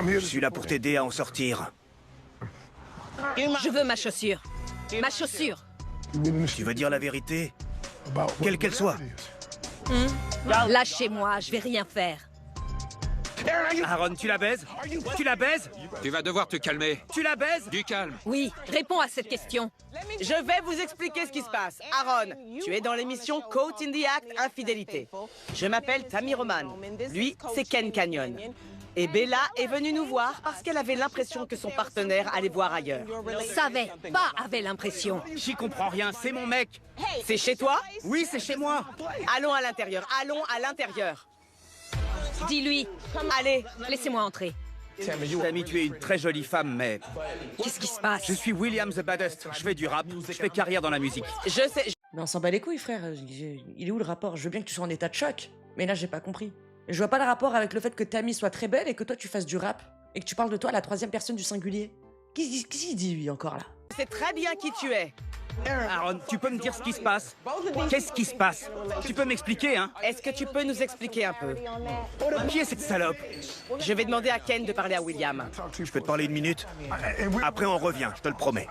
Je suis là pour t'aider à en sortir. Je veux ma chaussure. Ma chaussure. Tu veux dire la vérité? Quelle qu'elle soit. Lâchez-moi, je vais rien faire. Aaron, tu la baises? Tu la baises? Tu vas devoir te calmer. Tu la baises? Du calme. Oui, réponds à cette question. Je vais vous expliquer ce qui se passe. Aaron, tu es dans l'émission Caught in the Act Infidélité. Je m'appelle Tammy Roman. Lui, c'est Ken Canyon. Et Bella est venue nous voir parce qu'elle avait l'impression que son partenaire allait voir ailleurs. Savais, pas avait l'impression. J'y comprends rien, c'est mon mec. C'est chez toi? Oui, c'est chez moi. Allons à l'intérieur, allons à l'intérieur. Dis-lui. Allez. Laissez-moi entrer. Tammy, tu es une très jolie femme, mais... Qu'est-ce qui se passe? Je suis William the Baddest. Je fais du rap, je fais carrière dans la musique. Je sais... Mais on s'en bat les couilles, frère. Il est où le rapport? Je veux bien que tu sois en état de choc. Mais là, j'ai pas compris. Je vois pas le rapport avec le fait que Tammy soit très belle et que toi, tu fasses du rap. Et que tu parles de toi à la 3e personne du singulier. Qu'est-ce qu'il dit, lui, encore, là? C'est très bien qui tu es. Aaron, tu peux me dire ce qui se passe? Qu'est-ce qui se passe? Tu peux m'expliquer, hein? Est-ce que tu peux nous expliquer un peu? Qui est cette salope? Je vais demander à Ken de parler à William. Je peux te parler 1 minute? Après, on revient, je te le promets.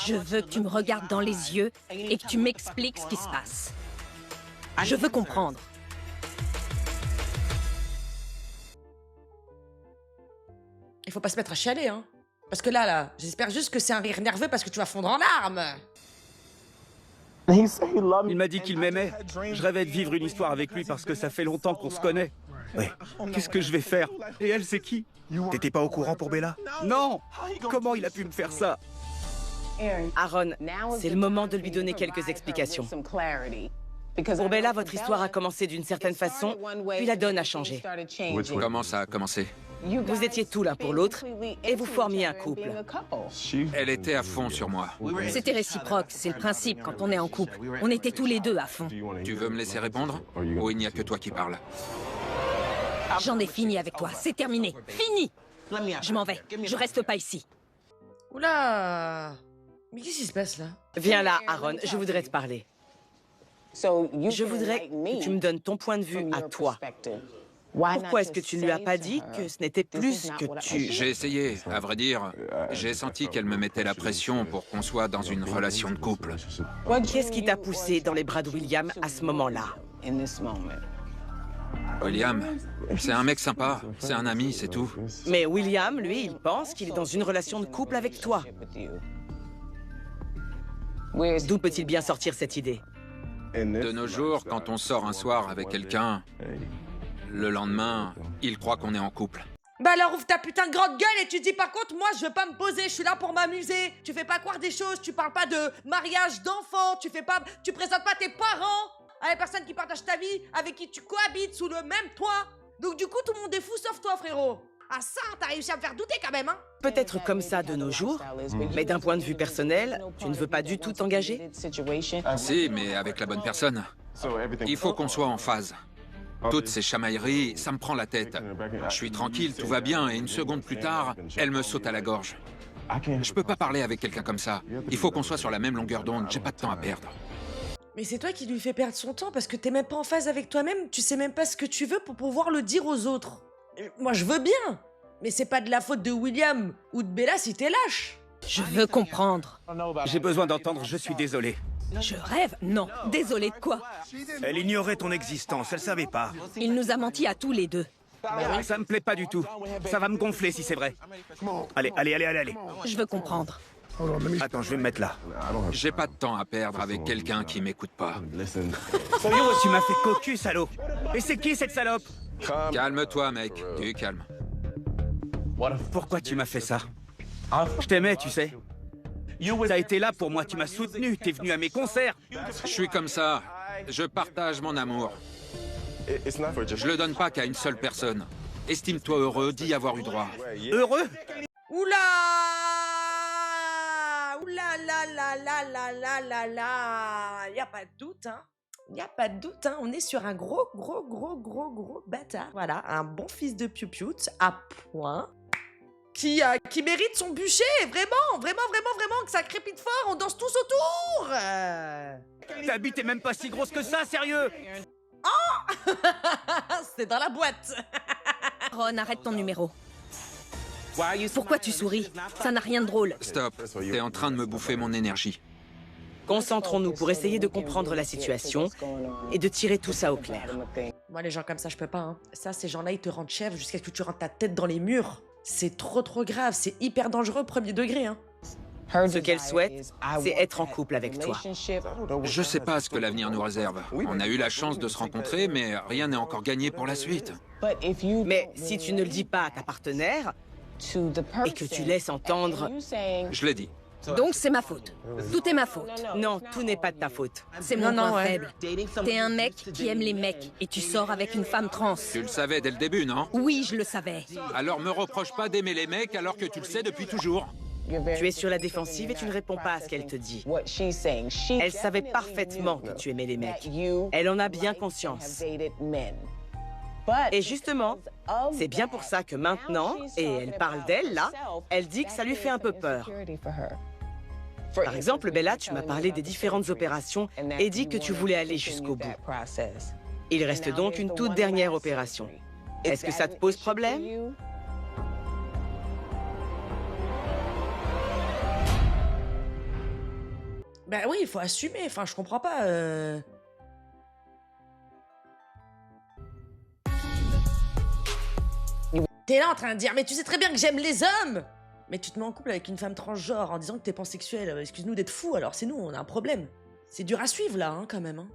Je veux que tu me regardes dans les yeux et que tu m'expliques ce qui se passe. Je veux comprendre. Il faut pas se mettre à chialer, hein. Parce que là, j'espère juste que c'est un rire nerveux parce que tu vas fondre en larmes. Il m'a dit qu'il m'aimait. Je rêvais de vivre une histoire avec lui parce que ça fait longtemps qu'on se connaît. Oui. Qu'est-ce que je vais faire? Et elle, c'est qui? T'étais pas au courant pour Bella? Non! Comment il a pu me faire ça? Aaron, c'est le moment de lui donner quelques explications. Pour Bella, votre histoire a commencé d'une certaine façon, puis la donne a changé. Comment ça a commencé? Vous étiez tout l'un pour l'autre et vous formiez un couple. Elle était à fond sur moi. C'était réciproque, c'est le principe quand on est en couple. On était tous les deux à fond. Tu veux me laisser répondre? Ou il n'y a que toi qui parles? J'en ai fini avec toi, c'est terminé. Fini! Je m'en vais, je reste pas ici. Oula! Mais qu'est-ce qui se passe, là? Viens là, Aaron, je voudrais te parler. Je voudrais que tu me donnes ton point de vue à toi. Pourquoi est-ce que tu ne lui as pas dit que ce n'était plus que tu... J'ai essayé, à vrai dire. J'ai senti qu'elle me mettait la pression pour qu'on soit dans une relation de couple. Qu'est-ce qui t'a poussé dans les bras de William à ce moment-là? William, c'est un mec sympa, c'est un ami, c'est tout. Mais William, lui, il pense qu'il est dans une relation de couple avec toi. D'où peut-il bien sortir cette idée? De nos jours, quand on sort un soir avec quelqu'un, le lendemain, il croit qu'on est en couple. Bah alors ouvre ta putain de grande gueule et tu dis par contre moi je veux pas me poser, je suis là pour m'amuser. Tu fais pas croire des choses, tu parles pas de mariage d'enfants, tu présentes pas tes parents à la personne qui partage ta vie, avec qui tu cohabites sous le même toit. Donc du coup tout le monde est fou sauf toi frérot. Ah ça, t'as réussi à me faire douter quand même hein. Peut-être comme ça de nos jours, mais d'un point de vue personnel, tu ne veux pas du tout t'engager? Si, mais avec la bonne personne. Il faut qu'on soit en phase. Toutes ces chamailleries, ça me prend la tête. Je suis tranquille, tout va bien, et une seconde plus tard, elle me saute à la gorge. Je peux pas parler avec quelqu'un comme ça. Il faut qu'on soit sur la même longueur d'onde, j'ai pas de temps à perdre. Mais c'est toi qui lui fais perdre son temps parce que t'es même pas en phase avec toi-même, tu sais même pas ce que tu veux pour pouvoir le dire aux autres. Moi je veux bien, mais c'est pas de la faute de William ou de Bella si t'es lâche. Je veux comprendre. J'ai besoin d'entendre « je suis désolé ». Je rêve? Non. Désolé de quoi? Elle ignorait ton existence, elle savait pas. Il nous a menti à tous les deux. Ça me plaît pas du tout. Ça va me gonfler si c'est vrai. Allez. Je veux comprendre. Attends, je vais me mettre là. J'ai pas de temps à perdre avec quelqu'un qui m'écoute pas. Yo, tu m'as fait cocu, salaud. Et c'est qui cette salope? Calme-toi, mec. Du calme. Pourquoi tu m'as fait ça? Je t'aimais, tu sais. T'as été là pour moi, tu m'as soutenu, t'es venu à mes concerts. Je suis comme ça. Je partage mon amour. Je le donne pas qu'à une seule personne. Estime-toi heureux d'y avoir eu droit. Heureux? Oula! Oula la la la la la la la! Y a pas de doute, hein? Il n'y a pas de doute, hein, on est sur un gros bâtard. Voilà, un bon fils de piou-piou, à point. Qui mérite son bûcher, vraiment, que ça crépite fort, on danse tous autour. Ta bite est même pas si grosse que ça, sérieux. Oh c'est dans la boîte. Ron, arrête ton numéro. Pourquoi tu souris? Ça n'a rien de drôle. Stop, t'es en train de me bouffer mon énergie. Concentrons-nous pour essayer de comprendre la situation et de tirer tout ça au clair. Moi, les gens comme ça, je peux pas. Hein. Ça, ces gens-là, ils te rendent chef jusqu'à ce que tu rentres ta tête dans les murs. C'est trop grave, c'est hyper dangereux, premier degré. Hein. Ce qu'elle souhaite, c'est être en couple avec toi. Je sais pas ce que l'avenir nous réserve. On a eu la chance de se rencontrer, mais rien n'est encore gagné pour la suite. Mais si tu ne le dis pas à ta partenaire et que tu laisses entendre... Je l'ai dit. Donc c'est ma faute. Tout est ma faute. Non, tout n'est pas de ta faute. C'est mon point faible. T'es un mec qui aime les mecs et tu sors avec une femme trans. Tu le savais dès le début, non? Oui, je le savais. Alors me reproche pas d'aimer les mecs alors que tu le sais depuis toujours. Tu es sur la défensive et tu ne réponds pas à ce qu'elle te dit. Elle savait parfaitement que tu aimais les mecs. Elle en a bien conscience. Et justement, c'est bien pour ça que maintenant, et elle parle d'elle là, elle dit que ça lui fait un peu peur. Par exemple, Bella, tu m'as parlé des différentes opérations et dit que tu voulais aller jusqu'au bout. Il reste donc une toute dernière opération. Est-ce que ça te pose problème? Ben oui, il faut assumer. Enfin, je comprends pas. T'es là en train de dire, mais tu sais très bien que j'aime les hommes. Mais tu te mets en couple avec une femme transgenre en disant que t'es pansexuel. Excuse-nous d'être fous, alors c'est nous, on a un problème. C'est dur à suivre là, hein, quand même. Hein.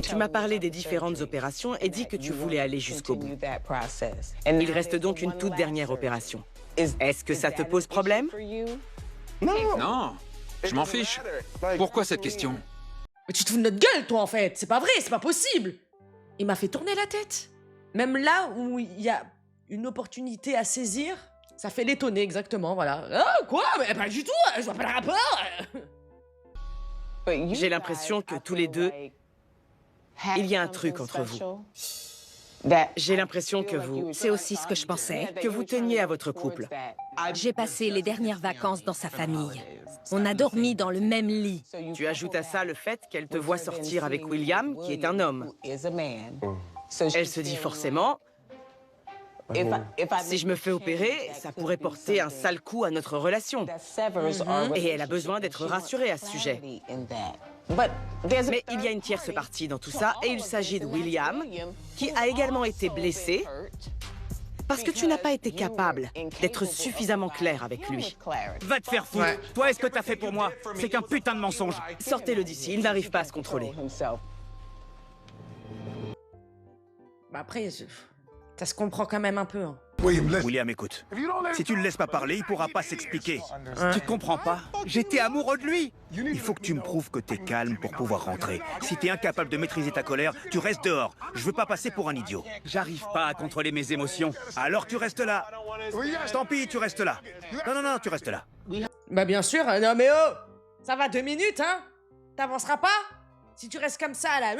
Tu m'as parlé des différentes opérations et dit que tu voulais aller jusqu'au bout. Il reste donc une toute dernière opération. Est-ce que ça te pose problème? Non, je m'en fiche. Pourquoi cette question? Mais tu te fous de notre gueule, toi, en fait. C'est pas vrai, c'est pas possible. Il m'a fait tourner la tête. Même là où il y a une opportunité à saisir, ça fait l'étonner, exactement, voilà. Ah, quoi? Mais pas du tout, je vois pas le rapport. J'ai l'impression que tous les deux, il y a un truc entre vous. J'ai l'impression que vous... C'est aussi ce que je pensais. Que vous teniez à votre couple. J'ai passé les dernières vacances dans sa famille. On a dormi dans le même lit. Tu ajoutes à ça le fait qu'elle te voit sortir avec William, qui est un homme. Elle se dit forcément... Si je me fais opérer, ça pourrait porter un sale coup à notre relation. Et elle a besoin d'être rassurée à ce sujet. Mais il y a une tierce partie dans tout ça, et il s'agit de William, qui a également été blessé parce que tu n'as pas été capable d'être suffisamment clair avec lui. Va te faire foutre. Toi, est-ce que t'as fait pour moi? C'est qu'un putain de mensonge. Sortez-le d'ici, il n'arrive pas à se contrôler. Bah après, ça se comprend quand même un peu. Hein. William, écoute. Si tu le laisses pas parler, il pourra pas s'expliquer. Tu comprends pas? J'étais amoureux de lui. Il faut que tu me prouves que t'es calme pour pouvoir rentrer. Si t'es incapable de maîtriser ta colère, tu restes dehors. Je veux pas passer pour un idiot. J'arrive pas à contrôler mes émotions. Alors tu restes là. Tant pis, tu restes là. Non, tu restes là. Bah bien sûr, non mais oh! Ça va 2 minutes, hein? T'avanceras pas? Si tu restes comme ça, là...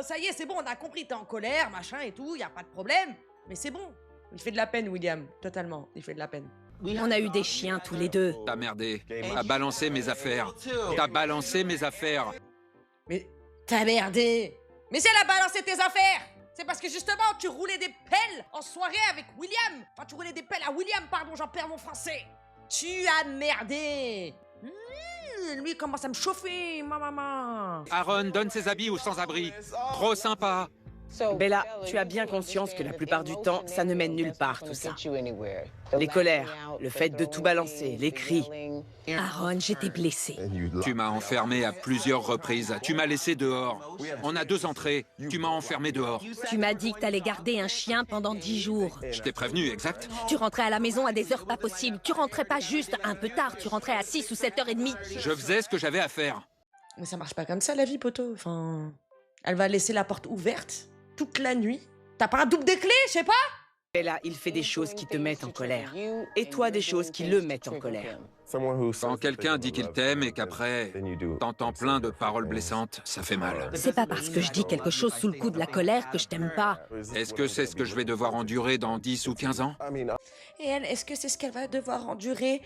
Ça y est, c'est bon, on a compris, t'es en colère, machin et tout, y a pas de problème. Mais c'est bon. Il fait de la peine, William. Totalement, il fait de la peine. On a eu des chiens tous les deux. T'as merdé. T'as balancé mes affaires. T'as balancé mes affaires. Mais t'as merdé. Mais si elle a balancé tes affaires, c'est parce que justement, tu roulais des pelles en soirée avec William. Enfin, tu roulais des pelles à William, pardon, j'en perds mon français. Tu as merdé. Lui commence à me chauffer, ma maman. Aaron, donne ses habits aux sans-abri. Trop sympa. Bella, tu as bien conscience que la plupart du temps, ça ne mène nulle part, tout ça. Les colères, le fait de tout balancer, les cris. Aaron, j'étais blessée. Tu m'as enfermé à plusieurs reprises. Tu m'as laissé dehors. On a 2 entrées. Tu m'as enfermé dehors. Tu m'as dit que t'allais garder un chien pendant 10 jours. Je t'ai prévenu, exact. Tu rentrais à la maison à des heures pas possibles. Tu rentrais pas juste un peu tard, tu rentrais à 6 ou 7h30. Je faisais ce que j'avais à faire. Mais ça marche pas comme ça, la vie, poteau. Enfin... Elle va laisser la porte ouverte toute la nuit. T'as pas un double des clés, je sais pas? Bella, il fait des choses qui te mettent en colère. Et toi, des choses qui le mettent en colère. Quand quelqu'un dit qu'il t'aime et qu'après, t'entends plein de paroles blessantes, ça fait mal. C'est pas parce que je dis quelque chose sous le coup de la colère que je t'aime pas. Est-ce que c'est ce que je vais devoir endurer dans 10 ou 15 ans? Et elle, est-ce que c'est ce qu'elle va devoir endurer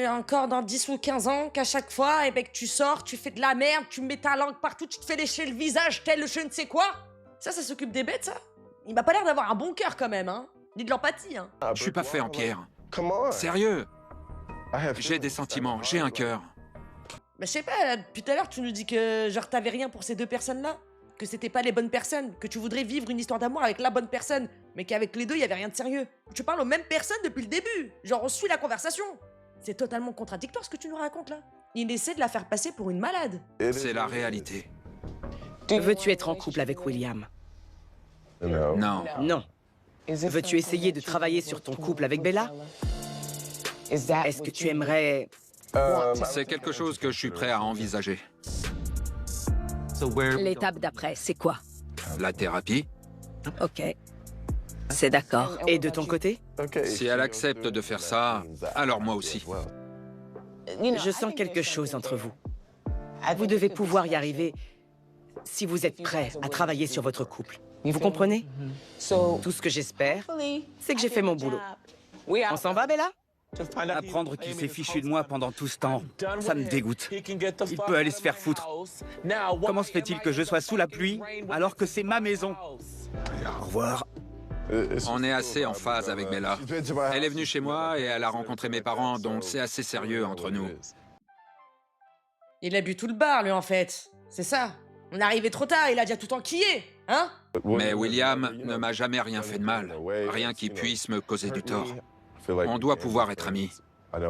encore dans 10 ou 15 ans, qu'à chaque fois, que tu sors, tu fais de la merde, tu mets ta langue partout, tu te fais lécher le visage tel je ne sais quoi? Ça s'occupe des bêtes, ça? Il m'a pas l'air d'avoir un bon cœur quand même, hein. Ni de l'empathie, hein. Je suis pas fait en pierre. Sérieux. J'ai des sentiments, j'ai un cœur. Mais je sais pas, là, depuis tout à l'heure, tu nous dis que genre t'avais rien pour ces deux personnes-là? Que c'était pas les bonnes personnes? Que tu voudrais vivre une histoire d'amour avec la bonne personne? Mais qu'avec les deux, il y avait rien de sérieux? Tu parles aux mêmes personnes depuis le début! Genre, on suit la conversation! C'est totalement contradictoire ce que tu nous racontes là. Il essaie de la faire passer pour une malade. C'est la réalité. Veux-tu être en couple avec William? Non. Non. Veux-tu essayer de travailler sur ton couple avec Bella? Est-ce que tu aimerais... C'est quelque chose que je suis prêt à envisager. L'étape d'après, c'est quoi? La thérapie? Ok. C'est d'accord. Et de ton côté? Si elle accepte de faire ça, alors moi aussi. Je sens quelque chose entre vous. Vous devez pouvoir y arriver si vous êtes prêts à travailler sur votre couple. Vous comprenez? Tout ce que j'espère, c'est que j'ai fait mon boulot. On s'en va, Bella? Apprendre qu'il s'est fichu de moi pendant tout ce temps, ça me dégoûte. Il peut aller se faire foutre. Comment se fait-il que je sois sous la pluie alors que c'est ma maison? Au revoir. On est assez en phase avec Bella. Elle est venue chez moi et elle a rencontré mes parents, donc c'est assez sérieux entre nous. Il a bu tout le bar, lui, en fait. C'est ça. On est arrivé trop tard, il a déjà tout enquillé, hein? Mais William ne m'a jamais rien fait de mal. Rien qui puisse me causer du tort. On doit pouvoir être amis.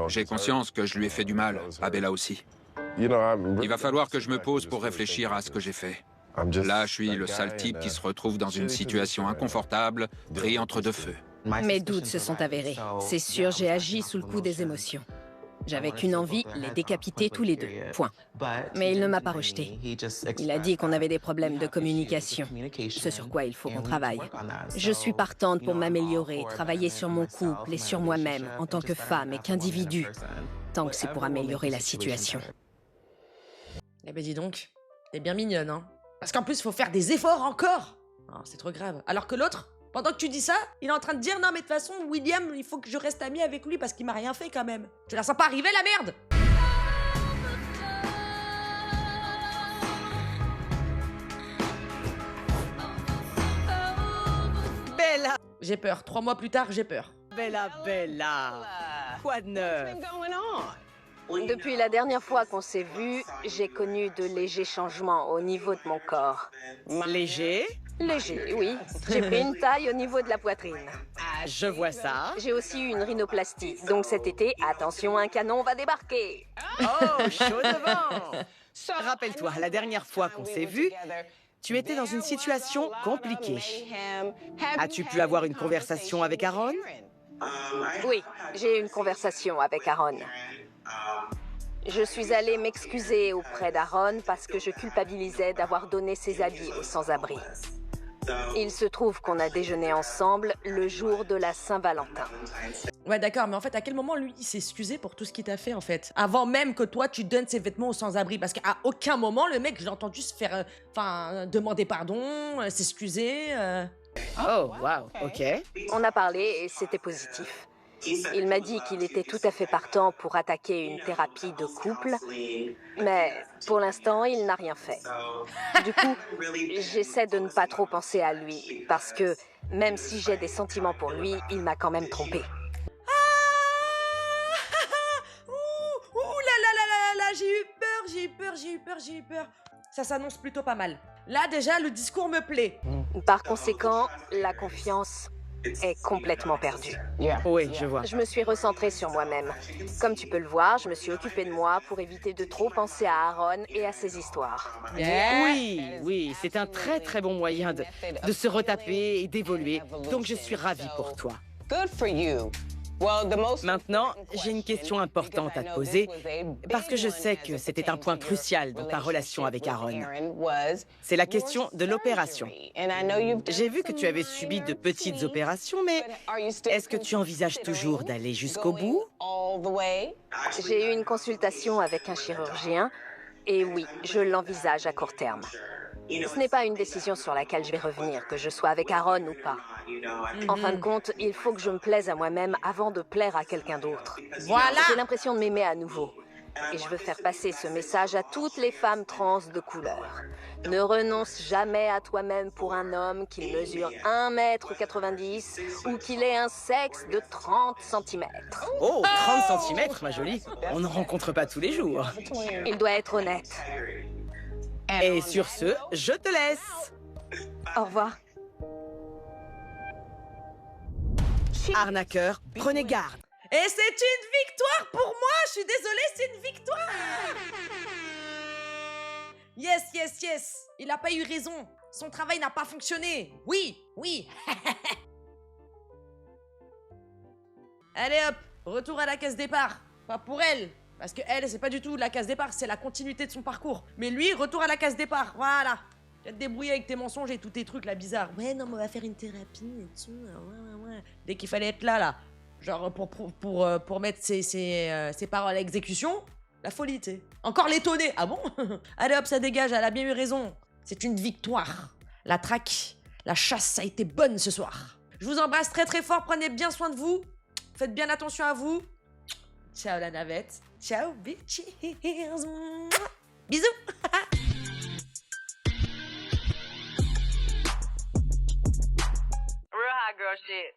J'ai conscience que je lui ai fait du mal, à Bella aussi. Il va falloir que je me pose pour réfléchir à ce que j'ai fait. Là, je suis le sale type qui se retrouve dans une situation inconfortable, pris entre deux feux. Mes doutes se sont avérés. C'est sûr, j'ai agi sous le coup des émotions. J'avais qu'une envie, les décapiter tous les deux. Point. Mais il ne m'a pas rejeté. Il a dit qu'on avait des problèmes de communication, ce sur quoi il faut qu'on travaille. Je suis partante pour m'améliorer, travailler sur mon couple et sur moi-même en tant que femme et qu'individu, tant que c'est pour améliorer la situation. Eh ben dis donc, t'es bien mignonne, hein? Parce qu'en plus, faut faire des efforts encore! Oh, c'est trop grave. Alors que l'autre, pendant que tu dis ça, il est en train de dire « Non, mais de toute façon, William, il faut que je reste amie avec lui parce qu'il m'a rien fait quand même. » Tu la sens pas arriver, la merde? Bella! J'ai peur. 3 mois plus tard, j'ai peur. Bella, Bella! Quoi de neuf? Depuis la dernière fois qu'on s'est vus, j'ai connu de légers changements au niveau de mon corps. Léger? Léger, oui. J'ai pris une taille au niveau de la poitrine. Ah, je vois ça. J'ai aussi eu une rhinoplastie. Donc cet été, attention, un canon va débarquer. Oh, chaud devant! Rappelle-toi, la dernière fois qu'on s'est vus, tu étais dans une situation compliquée. As-tu pu avoir une conversation avec Aaron? Oui, j'ai eu une conversation avec Aaron. Je suis allée m'excuser auprès d'Aaron parce que je culpabilisais d'avoir donné ses habits aux sans-abri. Il se trouve qu'on a déjeuné ensemble le jour de la Saint-Valentin. Ouais, d'accord, mais en fait, à quel moment, lui, il s'est excusé pour tout ce qu'il t'a fait, en fait? Avant même que toi, tu donnes ses vêtements aux sans-abri. Parce qu'à aucun moment, le mec, je l'ai entendu se faire... demander pardon, s'excuser... Oh, wow, ok. On a parlé et c'était positif. Il m'a dit qu'il était tout à fait partant pour attaquer une thérapie de couple, mais pour l'instant, il n'a rien fait. Du coup, j'essaie de ne pas trop penser à lui, parce que même si j'ai des sentiments pour lui, il m'a quand même trompée. Ouh là là là là là, j'ai eu peur. Ça s'annonce plutôt pas mal. Là, déjà, le discours me plaît. Par conséquent, la confiance est complètement perdue. Oui, je vois. Je me suis recentrée sur moi-même. Comme tu peux le voir, je me suis occupée de moi pour éviter de trop penser à Aaron et à ses histoires. Oui, c'est un très très bon moyen de se retaper et d'évoluer. Donc je suis ravie pour toi. Maintenant, j'ai une question importante à te poser, parce que je sais que c'était un point crucial dans ta relation avec Aaron. C'est la question de l'opération. J'ai vu que tu avais subi de petites opérations, mais est-ce que tu envisages toujours d'aller jusqu'au bout? J'ai eu une consultation avec un chirurgien, et oui, je l'envisage à court terme. Ce n'est pas une décision sur laquelle je vais revenir, que je sois avec Aaron ou pas. En fin de compte, il faut que je me plaise à moi-même avant de plaire à quelqu'un d'autre. Voilà. J'ai l'impression de m'aimer à nouveau. Et je veux faire passer ce message à toutes les femmes trans de couleur. Ne renonce jamais à toi-même pour un homme qui mesure 1,90 m ou qu'il ait un sexe de 30 cm. Oh, 30 cm, ma jolie. On ne rencontre pas tous les jours. Il doit être honnête. Et sur ce, je te laisse. Au revoir. Arnaqueur, prenez garde. Et c'est une victoire pour moi. Je suis désolée, c'est une victoire. Yes, yes, yes. Il n'a pas eu raison. Son travail n'a pas fonctionné. Oui, oui. Allez hop, retour à la case départ. Pas pour elle. Parce que elle, c'est pas du tout la case départ, c'est la continuité de son parcours. Mais lui, retour à la case départ, voilà. Tu vas te débrouiller avec tes mensonges et tous tes trucs là bizarres. Ouais, non, mais on va faire une thérapie et tout. Ouais. Dès qu'il fallait être là. Genre pour mettre ses paroles à exécution, la folie, tu sais. Encore l'étonner. Ah bon? Allez hop, ça dégage, elle a bien eu raison. C'est une victoire. La traque, la chasse, ça a été bonne ce soir. Je vous embrasse très très fort, prenez bien soin de vous. Faites bien attention à vous. Ciao la navette. Ciao bitches. Bisous. Real hot girl shit.